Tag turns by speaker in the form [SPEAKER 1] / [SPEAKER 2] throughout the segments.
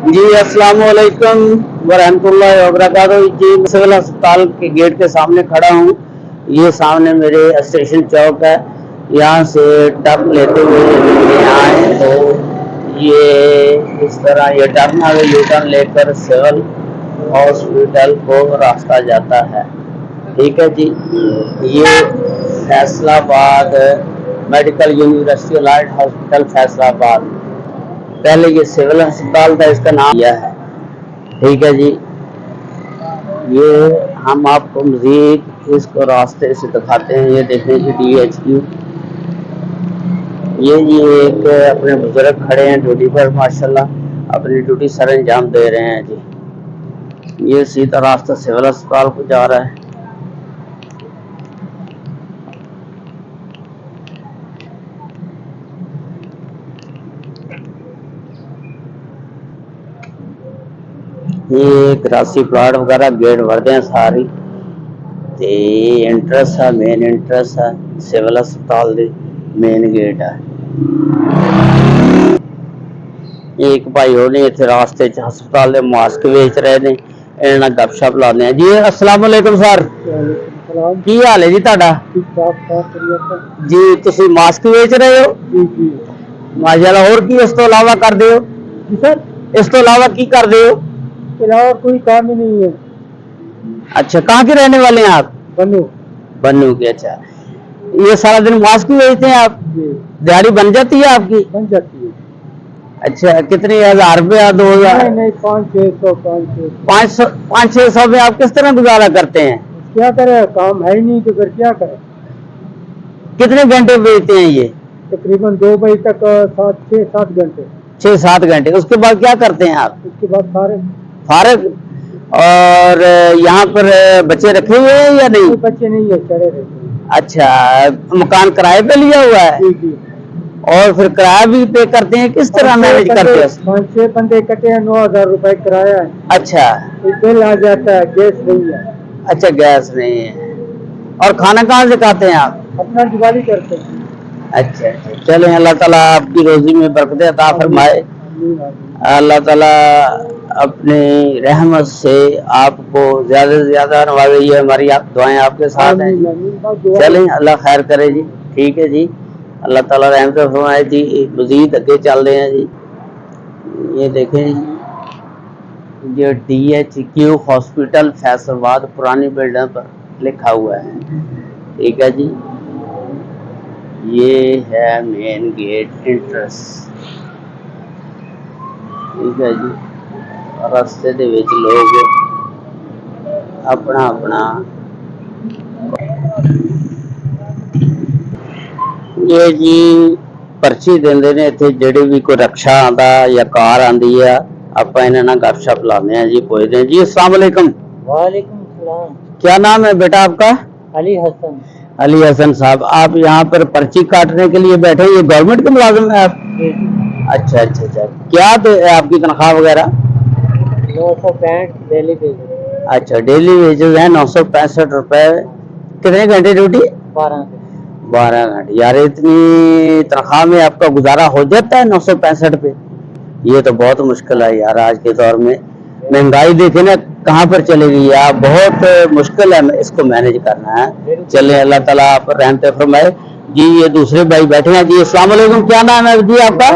[SPEAKER 1] जी अस्सलाम वालेकुम वरहमतुल्लाहि वबरकातुहू। जी सिविल अस्पताल के गेट के सामने खड़ा हूँ। ये सामने मेरे स्टेशन चौक है। यहाँ से टर्न लेते हुए यहाँ आए तो ये इस तरह ये टर्न आगे यू टर्न लेकर सिविल हॉस्पिटल को रास्ता जाता है। ठीक है जी। ये Faisalabad medical university light hospital Faisalabad, पहले ये सिविल अस्पताल था, इसका नाम यह है। ठीक है जी। ये हम आपको मजीद इसको रास्ते से दिखाते हैं। ये देखें जी DHQ। ये जी एक अपने बुजुर्ग खड़े हैं ड्यूटी पर, माशाल्लाह अपनी ड्यूटी सर अंजाम दे रहे हैं जी। ये सीधा रास्ता सिविल अस्पताल को जा रहा है। ये ग्रासी प्लाट वगैरह गेट भरते हैं सारी ते एंट्रेंस है, मेन एंट्रेंस है सिविल अस्पताल दी, मेन गेट है। एक भाई होने इतने रास्ते च हस्पताल दे मास्क बेच रहे ने, इन्हां नाल गपशप लाने हैं जी। अस्सलाम वालेकुम सर, की हाल है जी तुहाडा? जी तुसीं मास्क बेच रहे हो? माशाल्लाह। और की इस तो अलावा करदे हो? सर इस तो अलावा की करदे हो? अलावा कोई काम ही नहीं है। अच्छा, कहाँ के रहने वाले हैं आप? बन्नू। बन्नू के। अच्छा, ये सारा दिन मास्क ही बेचते हैं आप? दिहाड़ी बन जाती है आपकी? बन जाती है। अच्छा, कितने 1000 रुपया 2000? नहीं 500-600। 500 500-600 में आप किस तरह गुजारा करते हैं? क्या करें, काम है ही नहीं तो फिर क्या करें। कितने घंटे बेचते हैं ये? तकरीबन 2 बजे तक 6-7 घंटे। 6-7 घंटे। उसके बाद क्या करते हैं आप? उसके बाद फारग। और यहाँ पर बच्चे रखे हुए हैं या नहीं? बच्चे नहीं है, चढ़े रहते। अच्छा, मकान किराए पे लिया हुआ है? जी। और फिर किराया भी पे करते हैं, किस तरह मैनेज करते हैं? 5-6 बंदे इकट्ठे हैं, 9000 रुपए किराया है। अच्छा, बिल आ जाता है, गैस नहीं है। अच्छा, गैस नहीं है। और खाना कहाँ से खाते हैं आप? अपना दिवाली करते हैं। अच्छा अच्छा, चलें अल्लाह ताला आपकी रोजी में बरकत अता फरमाए। अल्लाह ताला अपनी रहमत से आपको ज्यादा से ज्यादा नवाजे। ये हमारी आप दुआएं आपके साथ हैं। चलें अल्लाह खैर करे जी। ठीक है जी, अल्लाह ताला रहमत फरमाए जी। मजीद आगे चल रहे हैं जी। ये देखें जी, ये DHQ हॉस्पिटल फैसलाबाद पुरानी बिल्डिंग पर लिखा हुआ है। ठीक है जी। ये है मेन गेट एंट्रेंस। ठीक है जी। रास्ते दे विच लोग अपना अपना ये जी पर्ची देंदे ने इत्थे, जेड़ी भी कोई रक्षा आंदा या कार आंदी है, आपां इन्हां नाल गपशप लाने हैं जी, पुछदे हैं जी। अस्सलाम वालेकुम। वालेकुम सलाम। क्या नाम है बेटा आपका? अली हसन। अली हसन साहब, आप यहाँ पर पर्ची काटने के लिए बैठे, ये गवर्नमेंट के मुलाजिम है आप? अच्छा अच्छा अच्छा, क्या तो आपकी तनख्वाह वगैरह? 965 डेली वेजेस। अच्छा, डेली वेजेस है 965 रुपए। कितने घंटे ड्यूटी? 12 घंटे। यार इतनी तनख्वाह में आपका गुजारा हो जाता है 965 पे? ये तो बहुत मुश्किल है यार, आज के दौर में महंगाई देखे ना कहाँ पर चली गई है। आप बहुत मुश्किल है इसको मैनेज करना है। चले अल्लाह ताला आप पर रहमत फरमाए जी। ये दूसरे भाई बैठे हैं जी। अस्सलाम वालेकुम, क्या नाम है जी आपका?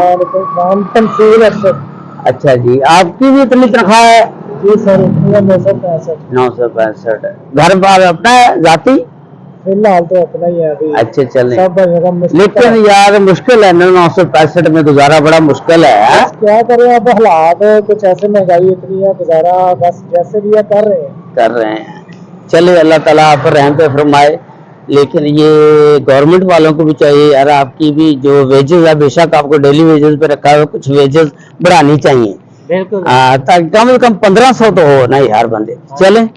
[SPEAKER 1] अच्छा जी, आपकी भी इतनी तनख्वाह है? जी सर, 965। 965। घर बार अपना है जाती? फिलहाल तो अपना ही है अभी। अच्छा चले, लेकिन यार मुश्किल है ना 965 में गुजारा, बड़ा मुश्किल है। क्या करें, अब हालात कुछ ऐसे, महंगाई इतनी है, गुजारा बस जैसे भी है कर रहे हैं। चले अल्लाह ताला आप पर रहमत फरमाए। लेकिन ये गवर्नमेंट वालों को भी चाहिए यार, आपकी भी जो वेजेस है, बेशक आपको डेली वेजेस पे रखा है, कुछ वेजेस बढ़ानी चाहिए। बिल्कुल, ताकि कम से कम 1500 तो हो ना यार बंदे। चले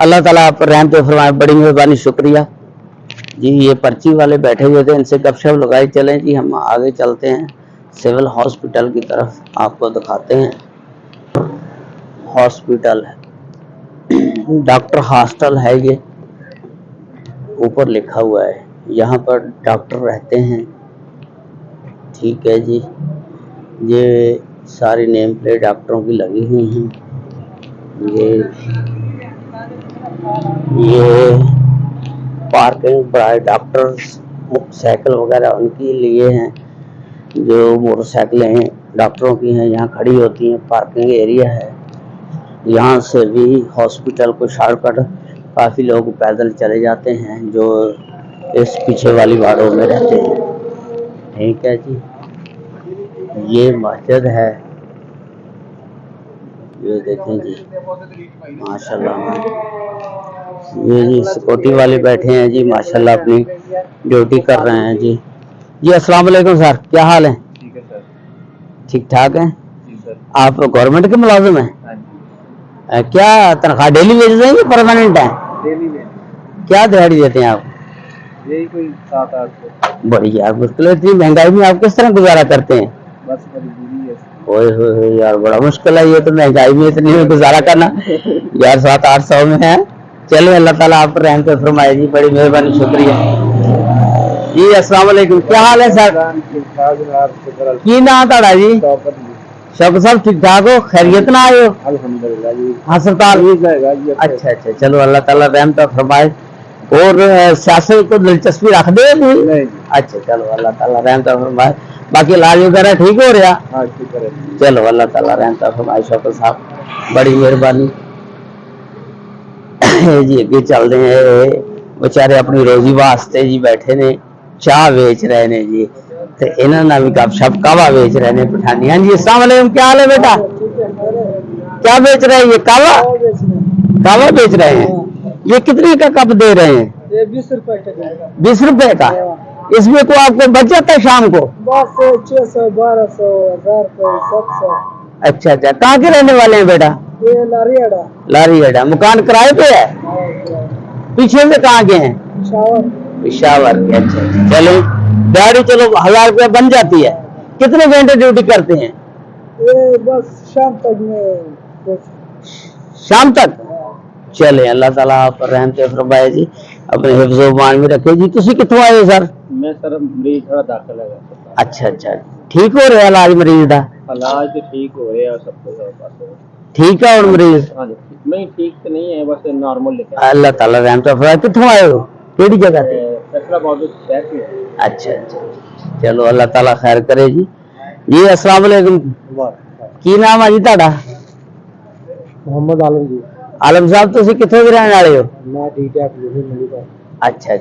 [SPEAKER 1] अल्लाह ताला आप पर रहमत फरमाए, बड़ी मेहरबानी, शुक्रिया जी। ये पर्ची वाले बैठे हुए थे, इनसे गपशप लगाई। चलें जी, हम आगे चलते हैं सिविल हॉस्पिटल की तरफ, आपको दिखाते हैं। हॉस्पिटल है, डॉक्टर हॉस्टल है ये, ऊपर लिखा हुआ है। यहाँ पर डॉक्टर रहते हैं। ठीक है जी। ये सारी नेम प्लेट डॉक्टरों की लगी हुई हैं। ये पार्किंग बड़ा डॉक्टर साइकिल वगैरह उनके लिए हैं, जो मोटरसाइकिलें डॉक्टरों की हैं यहाँ खड़ी होती हैं। पार्किंग एरिया है। यहाँ से भी हॉस्पिटल को शॉर्टकट काफ़ी लोग पैदल चले जाते हैं जो इस पीछे वाली वार्डों में रहते हैं। ठीक है जी, ये मस्जिद है, ये देखें जी माशाल्लाह। ये जी सिक्योरिटी वाले बैठे हैं जी माशाल्लाह, अपनी ड्यूटी कर रहे हैं जी। जी अस्सलाम वालेकुम सर, क्या हाल है?
[SPEAKER 2] ठीक है सर।
[SPEAKER 1] ठीक ठाक है।
[SPEAKER 2] जी सर।
[SPEAKER 1] आप गवर्नमेंट के मुलाजिम हैं?
[SPEAKER 2] हाँ जी।
[SPEAKER 1] क्या तनख्वाह डेली वेजेस हैं या परमानेंट है?
[SPEAKER 2] डेली में
[SPEAKER 1] क्या दिहाड़ी देते हैं आप?
[SPEAKER 2] यही कोई 7-8
[SPEAKER 1] बड़ी यार मुश्किल है, इतनी महंगाई में आप किस तरह गुजारा करते हैं?
[SPEAKER 2] बस मजबूरी है।
[SPEAKER 1] ओए यार बड़ा मुश्किल है ये तो, महंगाई में इतनी में गुजारा करना यार। 700-800 में है। चलिए अल्लाह ताला आप पर रहम फरमाए जी, बड़ी मेहरबानी, शुक्रिया जी। अस्सलाम वालेकुम, क्या हाल है सर? की नाम ताड़ा जी? शौकत साहब, ठीक ठाक हो? खैरियत ना आए हो?
[SPEAKER 2] अल्हम्दुलिल्लाह जी।
[SPEAKER 1] अस्पताल? अच्छा, चलो अल्लाह ताला रहम फरमाए। और सियासत को दिलचस्पी रख दे? अच्छा, चलो अल्लाह ताला रहम फरमाए। बाकी इलाज वगैरह ठीक हो रहा?
[SPEAKER 2] हाँ, शुक्र है।
[SPEAKER 1] चलो अल्लाह ताला रहम फरमाए। शौकत साहब, बड़ी मेहरबानी जी। अगे चलते हैं, बेचारे अपनी रोजी वास्ते जी बैठे ने, चाह बेच रहे ने जी, तो इन्होंने भी गपशप कावा बेच रहे ने पठानी। हाँ जी, अस्सलाम वालेकुम, क्या हाल है बेटा? क्या बेच रहे हैं? ये कावा बेच रहे हैं। ये कितने का कप दे रहे हैं?
[SPEAKER 2] 20 रुपए का।
[SPEAKER 1] 20 रुपए का? इसमें को आपको बच जाता है शाम को?
[SPEAKER 2] बस 600, 1200, 1000 रुपए, 700।
[SPEAKER 1] अच्छा, कहाँ के रहने वाले हैं बेटा?
[SPEAKER 2] ये लारीअड़ा।
[SPEAKER 1] लारीअड़ा। मकान किराए पे है? पीछे से कहाँ के हैं? पिशावर के। अच्छा, चलो गाड़ी, चलो 1000 रुपया बन जाती है। कितने घंटे ड्यूटी करते हैं?
[SPEAKER 2] ये बस शाम तक में।
[SPEAKER 1] शाम तक? चले अल्लाह ताला आप पर रहम फरमाए जी, अपने हिफ्ज़ो मान में रखे जी। तुसी कित्थों आए हो सर?
[SPEAKER 2] मैं सर मरीज थोड़ा दाखिल है।
[SPEAKER 1] अच्छा, ठीक हो रहा इलाज मरीज का?
[SPEAKER 2] इलाज तो ठीक हो रहा है, सब कुछ
[SPEAKER 1] ठीक है। और मरीज
[SPEAKER 2] नहीं ठीक तो नहीं है, बस नॉर्मल लिखा है।
[SPEAKER 1] अल्लाह ताला रहम फरमाए। कित्थों आए हो? केड़ी जगह पे?
[SPEAKER 2] फैसलाबाद शहर में।
[SPEAKER 1] अच्छा, चलो अल्लाह ताला खैर करे जी। जी अस्सलाम वालेकुम, की नाम है जी ताड़ा?
[SPEAKER 2] मोहम्मद आलम जी।
[SPEAKER 1] आलम साहब, तुसी कित्थों दे रहने वाले हो?
[SPEAKER 2] मैं ठीक। अच्छा।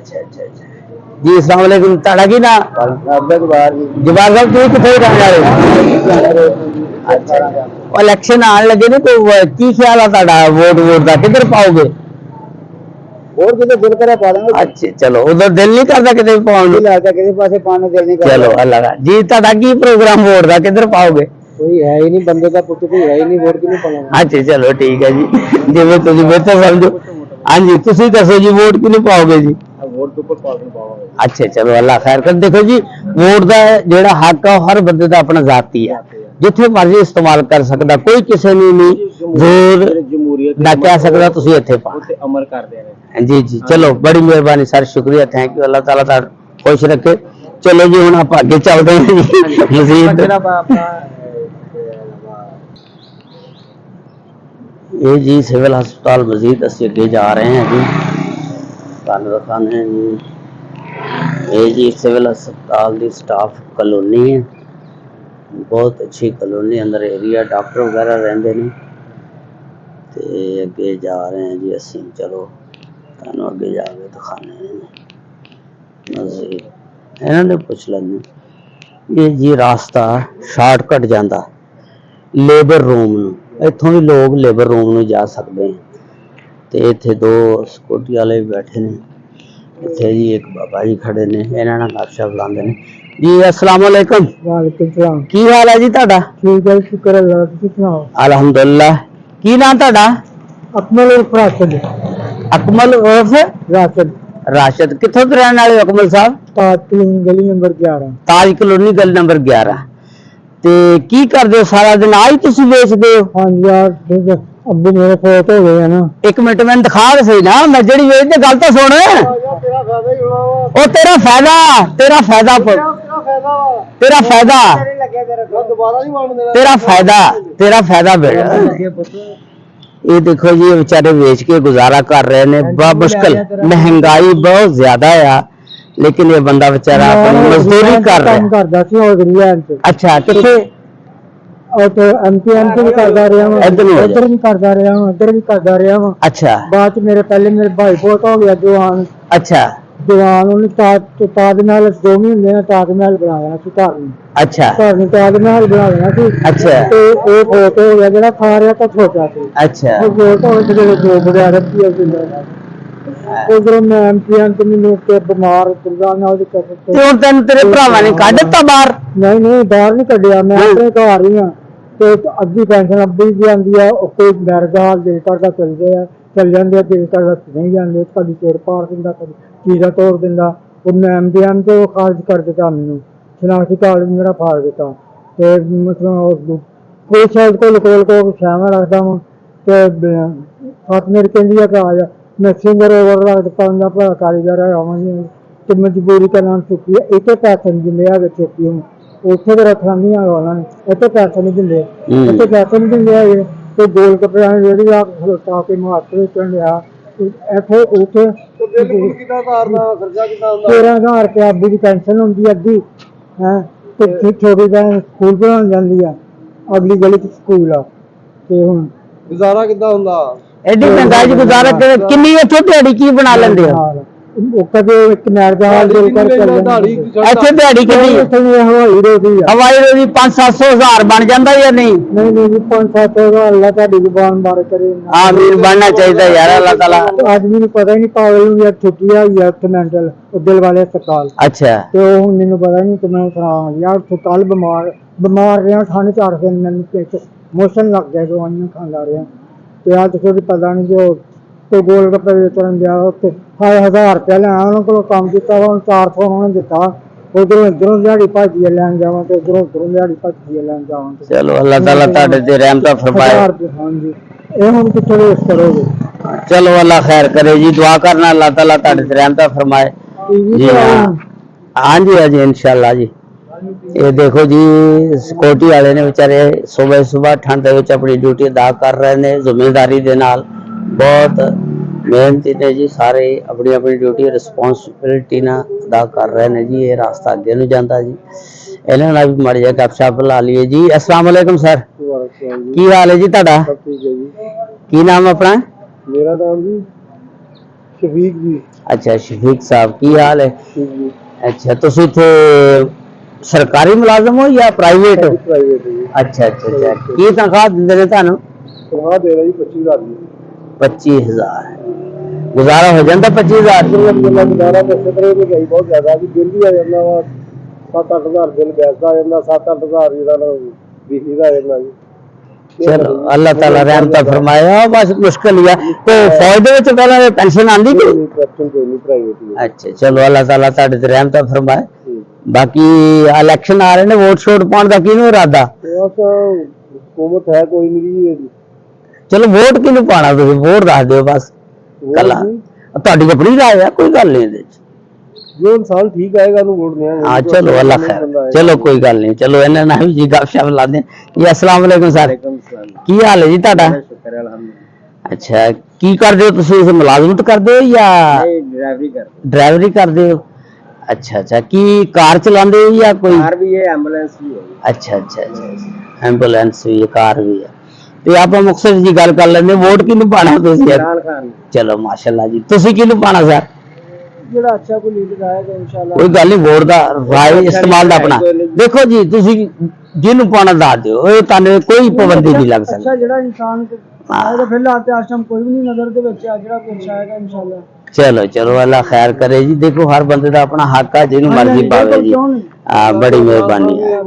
[SPEAKER 1] जी अस्सलाम वालेकुम, ताड़ा की नाम? जबार साहब, तुसी कित्थों दे रहने वाले हो? अच्छा, इलेक्शन आने लगे ने, तो की ख्याल है ताड़ा वोट का? किधर पाओगे?
[SPEAKER 2] और किधर दिल करे पा देंगे।
[SPEAKER 1] अच्छा, चलो उधर दिल नहीं करता किधर पाओगे?
[SPEAKER 2] किसी पासे पाने दिल नहीं करता।
[SPEAKER 1] चलो अल्लाह जी। ताड़ा की प्रोग्राम वोट का, किधर पाओगे?
[SPEAKER 2] कोई है ही नहीं, बंदे का पुत्र कोई है ही नहीं, वोट की नहीं पाना।
[SPEAKER 1] अच्छा, चलो ठीक है जी, जिवें तुसी बेहतर समझो। हाँ जी, तुसी दसो जी, वोट की नहीं पाओगे जी?
[SPEAKER 2] वोट तो पाओगे।
[SPEAKER 1] अच्छा, चलो अल्लाह खैर कर। देखो जी, वोट का जेड़ा हक है हर बंदे का अपना जाती है, जिथे मर्जी इस्तेमाल कर सकता, कोई किसी ने नहीं जोर ना कह सकता तुसी इत्थे पा।
[SPEAKER 2] अमर कर दे रहे।
[SPEAKER 1] जी, चलो बड़ी मेहरबानी सर, शुक्रिया, थैंक यू, अल्लाह ताला तार खुश रखे। चलो जी, हुण आप आगे चलते हैं जी मजीद। ये जी सिविल हस्पताल मजीद असी अगे जा रहे हैं जी, खाने हैं जी। ये जी सिविल हस्पताल की स्टाफ कलोनी है, बहुत अच्छी कलोनी, अंदर एरिया डॉक्टर वगैरह रहते हैं। तो अगे जा रहे हैं जी असी, चलो तुहानू अगे जाके दिखाने मजीद, इन्होंने पूछ लेंगे। ये जी रास्ता शॉर्टकट जाता लेबर रूम नूं, इत्थों भी लोग लेबर रूम में जा सकते हैं। तो इत्थे दो सिक्योरिटी वाले भी बैठे ने, इत्थे जी एक बाबा जी खड़े ने, इन्होंने गपशप लाते हैं जी। अस्सलाम वालेकुम।
[SPEAKER 2] वालेकुम सलाम।
[SPEAKER 1] की हाल है जी ताड़ा?
[SPEAKER 2] ठीक है, शुक्र अल्लाह, तुसीं सुनाओ?
[SPEAKER 1] अल्हम्दुलिल्लाह। की नाम ताड़ा?
[SPEAKER 2] अकमल उर्फ राशिद।
[SPEAKER 1] अकमल उर्फ राशिद। कित्थों दे रहने वाले अकमल साहब?
[SPEAKER 2] ताज कॉलोनी गली नंबर 11।
[SPEAKER 1] ताज कॉलोनी गली नंबर 11। ते की करदे हो सारा दिन? आज तुसी बेचदे हो?
[SPEAKER 2] हाँ जी यार, ठीक है, अब्बू मेरे फोत हो गए ना।
[SPEAKER 1] एक मिनट मैंने दिखा दे सही ना, मैं जेड़ी वेचदे गल तो सुन। ओ तेरा फायदा तेरा फायदा
[SPEAKER 2] दोबारा नहीं मांग देना
[SPEAKER 1] तेरा फायदा बेटा ये देखो जी ये बेचारे बेच के गुजारा कर रहे ने बहुत मुश्किल महंगाई बहुत ज्यादा है लेकिन ये बंदा बेचारा अपनी मजदूरी कर रहा है
[SPEAKER 2] करदा सी और गरीब है
[SPEAKER 1] अच्छा किथे
[SPEAKER 2] और तो एमपी भी करदा रहा हूं इधर भी करदा रहा हूं इधर भी करदा रहा हूं
[SPEAKER 1] अच्छा
[SPEAKER 2] बाद मेरे पहले मेरे भाई बहुत हो गया जवान
[SPEAKER 1] अच्छा
[SPEAKER 2] जवान उन्हें ताजमहल 2 महीने ताजमहल बनाया सी घर में
[SPEAKER 1] अच्छा
[SPEAKER 2] घर में ताजमहल बनाया सी
[SPEAKER 1] अच्छा
[SPEAKER 2] तो वो फोटो हो गया जरा सारे तो छोटा सी
[SPEAKER 1] अच्छा
[SPEAKER 2] वो फोटो ਜਿਹੜੇ ਦੋ ਬੜਾ ਰੱਖੀ ਹੈ ਉਧਰੋਂ ਮੈਂ ਐਮਪੀਆਂ ਤੇ ਮੈਨੂੰ ਤੇ ਬਿਮਾਰ ਪੁਰਦਾ ਨਾਲ ਉਹਦੇ ਕਰਕੇ
[SPEAKER 1] ਤੇ ਹੁਣ ਤੈਨੂੰ ਤੇਰੇ ਭਰਾਵਾਂ ਨੇ ਕੱਢ ਦਿੱਤਾ ਬਾਹਰ
[SPEAKER 2] ਨਹੀਂ ਬਾਹਰ ਨਹੀਂ ਕੱਢਿਆ ਮੈਂ ਆਪਣੇ ਘਰ ਹੀ ਆ ਤੇ ਅੱਧੀ ਪੈਨਸ਼ਨ ਅੱਧੀ ਦੀ ਆਂਦੀ ਆ ਉਹ ਕੋਈ ਮਰਦਾ ਦਿਲ ਕਰਦਾ ਚੱਲ ਜਾਂਦੇ ਆ ਦਿਲ ਕਰਦਾ ਨਹੀਂ ਜਾਂਦੇ ਕਦੀ ਸਿਰ ਪਾੜ ਦਿੰਦਾ ਕਦੀ ਚੀਜ਼ਾਂ ਤੋੜ ਦਿੰਦਾ ਉਹ ਮੈਂ ਐਮਪੀਆਂ ਤੇ ਉਹ ਖਾਰਜ ਕਰ ਦਿੱਤਾ ਮੈਨੂੰ ਸ਼ਨਾਖਤੀ ਕਾਰਡ ਮੇਰਾ ਫਾੜ ਦਿੱਤਾ ਤੇ ਮਤਲਬ ਕੋਈ ਸ਼ਾਇਦ ਕੋਲ ਸ਼ਾਮਾ ਰੱਖਦਾ ਹਾਂ ਤੇ ਹੱਥ ਮੇਰੇ ਕਹਿੰਦੀ ਆ ਕਿ ਆ ਜਾ ਮੈਂ ਸਿੰਗਰ ਓਵਰ ਰੱਖ ਦਿੱਤਾ ਹੁੰਦਾ ਭਰਾ ਕਾਰੀਗਰ ਆਵਾਂਗੇ ਤੇ ਮਜਬੂਰੀ ਦਾ ਨਾਮ ਚੁੱਕੀ ਹੈ ਇੱਥੇ ਪੈਸੇ ਨਹੀਂ ਦਿੰਦੇ ਆ ਵਿੱਚ ਚੁੱਕੀ ਹੂੰ ਉੱਥੇ ਤੇ ਰੱਖਣਾ ਨਹੀਂ ਆ ਉਹਨਾਂ ਨੇ ਇੱਥੇ ਪੈਸੇ ਨਹੀਂ ਦਿੰਦੇ ਇੱਥੇ ਪੈਸੇ ਨਹੀਂ ਦਿੰਦੇ ਹੈਗੇ ਤੇ ਗੋਲ ਕੱਪੜਿਆਂ ਦੀ ਜਿਹੜੀ ਆ ਖਲੋਤਾ ਕੇ ਮੁਹੱਤ ਵਿੱਚ ਲਿਆ ਇੱਥੇ ਉੱਥੇ ਕਿੰਨਾ ਦਾ ਖਰਚਾ ਕਿੰਨਾ ਹੁੰਦਾ 13000 ਰੁਪਏ ਅੱਧੀ ਦੀ ਪੈਨਸ਼ਨ ਹੁੰਦੀ ਅੱਧੀ ਹੈ ਤੇ ਛੋਟੀ ਭੈਣ ਸਕੂਲ ਪੜਾਉਣ ਜਾਂਦੀ ਆ ਅਗਲੀ ਗਲੀ ਚ ਸਕੂਲ ਆ ਤੇ ਹੁਣ ਗੁਜ਼ਾਰਾ ਕਿੱਦਾਂ ਹੁੰਦਾ
[SPEAKER 1] ਐਡੀ ਮਹਿੰਗਾਈ ਚ ਗੁਜ਼ਾਰਾ ਕਿੰਨੀ ਇੱਥੇ ਦਿਹਾੜੀ ਕੀ ਬਣਾ ਲੈਂਦੇ ਹੋ
[SPEAKER 2] ਉਹ ਕਦੇ ਇੱਕ ਨਹਿਰ ਦਾ ਹਾਲ ਦਿਲ ਕਰ ਚੱਲਦਾ
[SPEAKER 1] ਇੱਥੇ ਦਿਹਾੜੀ ਕਿੰਨੀ ਹਵਾਈ ਰੋਜੀ 500-700 ਬਣ ਜਾਂਦਾ ਜਾਂ ਨਹੀਂ
[SPEAKER 2] ਨਹੀਂ 5-7 ਅੱਲਾਹ ਤੁਹਾਡੀ ਜ਼ੁਬਾਨ ਮਾਰ ਕਰੇ
[SPEAKER 1] ਆਮੀਨ ਬਣਨਾ ਚਾਹੀਦਾ ਯਾਰ ਅੱਲਾਹ ਤਾਲਾ
[SPEAKER 2] ਆਦਮੀ ਨੂੰ ਪਤਾ ਹੀ ਨਹੀਂ ਪਾਗਲ ਨੂੰ ਯਾਰ ਛੁੱਟੀ ਆ ਜਾਂ ਮੈਂਟਲ ਦਿਲ ਵਾਲੇ ਹਸਪਤਾਲ
[SPEAKER 1] ਅੱਛਾ
[SPEAKER 2] ਤੇ ਉਹ ਹੁਣ ਮੈਨੂੰ ਪਤਾ ਨਹੀਂ ਕਿ ਮੈਂ ਸੁਣਾ ਯਾਰ ਹਸਪਤਾਲ ਬਿਮਾਰ ਰਿਹਾ 4.5 ਦਿਨ ਮੈਨੂੰ ਮੋਸ਼ਨ ਲੱਗ ਗਿਆ ਦਵਾਈਆਂ ਖਾਂਦਾ ਰਿਹਾ ਤੇ ਅੱਜ ਕੋਈ ਪਤਾ ਨਹੀਂ ਜੋ ਤੇ ਗੋਲ ਗੱਪੇ ਵੇਚਣ ਗਿਆ ਉੱਥੇ 1000 ਰੁਪਇਆ ਲਿਆ ਉਹਨਾਂ ਕੋਲ ਕੰਮ ਕੀਤਾ ਵਾ 400 ਉਹਨਾਂ ਨੇ ਦਿੱਤਾ ਉਧਰੋਂ ਇਧਰੋਂ ਦਿਹਾੜੀ ਭਾਜੀ ਲੈਣ ਜਾਵਾਂ ਤੇ ਉਧਰੋਂ ਦਿਹਾੜੀ ਭਾਜੀ ਲੈਣ ਜਾਵਾਂ
[SPEAKER 1] ਚਲੋ ਅੱਲਾਹ ਤਾਲਾ ਤੁਹਾਡੇ ਤੇ ਰਹਿਮਤ ਫਰਮਾਏ
[SPEAKER 2] ਹਾਂਜੀ ਇਹ ਹੁਣ ਕਿੱਥੇ ਰੇਸ ਕਰੋਗੇ
[SPEAKER 1] ਚਲੋ ਅੱਲਾਹ ਖੈਰ करे जी दुआ करना अल्लाह ताला ਤੁਹਾਡੇ ਤੇ ਰਹਿਮਤ फरमाए जी हाँ जी इंशाल्लाह जी ये देखो जी सिक्योरिटी वाले ने बेचारे सुबह ठंड ਦੇ ਵਿੱਚ ਆਪਣੀ ਡਿਊਟੀ ਅਦਾ ਕਰ ਰਹੇ ਨੇ ਜ਼ਿੰਮੇਵਾਰੀ ਦੇ ਨਾਲ बहुत मेहनती ने जी सारे अपनी अपनी ड्यूटी रिस्पोंसिबिलिटी ना अदा कर रहे हैं जी ये रास्ता अगे नहीं जाता जी इन्होंने भी माड़ी जी गपशप ला लीए जी अस्सलाम वालेकुम सर की हाल है जी तुहाडा की नाम अपना
[SPEAKER 2] मेरा नाम जी शफीक जी
[SPEAKER 1] अच्छा शफीक साहब की हाल है अच्छा तुसी इत्थे सरकारी मुलाजम हो या प्राइवेट हो अच्छा की तनख्वाह दिंदे ने तुहानू
[SPEAKER 2] तनख्वाह दे रहा जी 25000 जी
[SPEAKER 1] 25000 गुजारा हो जाता 25000
[SPEAKER 2] गुजारा तो गई बहुत ज्यादा जी बिल भी आ जाता वा 7-8 बिल गैस का आ जाता 7-8 ਜਿਹੜਾ ਬਿਜਲੀ ਦਾ ਆ ਜਾਂਦਾ ਜੀ
[SPEAKER 1] चलो अल्लाह ताला रहमत फरमाया बस मुश्किल ही है तो फौज दे विच पहला पेंशन आंदी कि अच्छा चलो अल्लाह ताला ਤੁਹਾਡੇ ਤੇ रहमत फरमाए बाकी इलेक्शन आ रहे ने वोट शोट पाउण दा किनु इरादा
[SPEAKER 2] बस हुकूमत है कोई नहीं
[SPEAKER 1] चलो वोट किनु पाना तुसीं वोट दस दिओ बस कला ਤੁਹਾਡੀ अपनी राय है कोई गल नहीं ਇਹਦੇ
[SPEAKER 2] जो इंसान ठीक आएगा नु वोट देंगे
[SPEAKER 1] हां चलो अल्लाह खैर चलो कोई गल नहीं चलो इन्हां नाल भी जी गपशप ला दें जी अस्सलाम वालेकुम सर की हाल है जी ਤੁਹਾਡਾ
[SPEAKER 2] शुक्र है अल्हम्दुलिल्लाह
[SPEAKER 1] अच्छा की करदे हो तुसीं इस मुलाजमत करदे हो या ड्राइवरी करदे हो अच्छा की कार चलाते हो या कोई
[SPEAKER 2] कार भी है एम्बुलेंस भी है
[SPEAKER 1] अच्छा एम्बुलेंस भी है कार भी है ਤੇ ਆਪਾਂ ਮੁਕਤਸਰ ਜੀ ਗੱਲ ਕਰ ਲੈਂਦੇ ਵੋਟ ਕਿਹਨੂੰ ਪਾਣਾ ਤੁਸੀਂ ਚਲੋ ਮਾਸ਼ਾਅੱਲਾ ਜੀ ਤੁਸੀਂ ਕਿਹਨੂੰ ਪਾਣਾ ਸਰ
[SPEAKER 2] ਜਿਹੜਾ ਅੱਛਾ ਕੋਈ ਲੀਡਰ ਆਏਗਾ ਇਨਸ਼ਾਅੱਲਾ
[SPEAKER 1] ਕੋਈ ਗੱਲ ਨਹੀਂ ਵੋਟ ਦਾ ਰਾਏ ਇਸਤੇਮਾਲ ਦਾ ਆਪਣਾ ਦੇਖੋ ਜੀ ਤੁਸੀਂ ਜਿਹਨੂੰ ਪਾਣਾ ਦੱਸ ਦਿਓ ਇਹ ਤੁਹਾਨੂੰ ਕੋਈ ਪਾਬੰਦੀ ਨਹੀਂ ਲੱਗ ਸਕਦੀ
[SPEAKER 2] ਅੱਛਾ ਜਿਹੜਾ ਇਨਸਾਨ ਆਏਗਾ ਫਿਲਹਾਲ ਤੇ ਆਸ਼ਮ ਕੋਈ ਵੀ ਨਹੀਂ ਨਜ਼ਰ ਦੇ ਵਿੱਚ ਆ ਜਿਹੜਾ ਕੋਈ ਅੱਛਾ ਆਏਗਾ ਇਨਸ਼ਾਅੱਲਾ
[SPEAKER 1] ਚਲੋ ਅੱਲਾਹ ਖੈਰ ਕਰੇ ਜੀ ਦੇਖੋ ਹਰ ਬੰਦੇ ਦਾ ਆਪਣਾ ਹੱਕ ਆ ਜਿਹਨੂੰ ਮਰਜ਼ੀ ਪਾਵੇ ਜੀ ਬੜੀ ਮਿਹਰਬਾਨੀ ਹੈ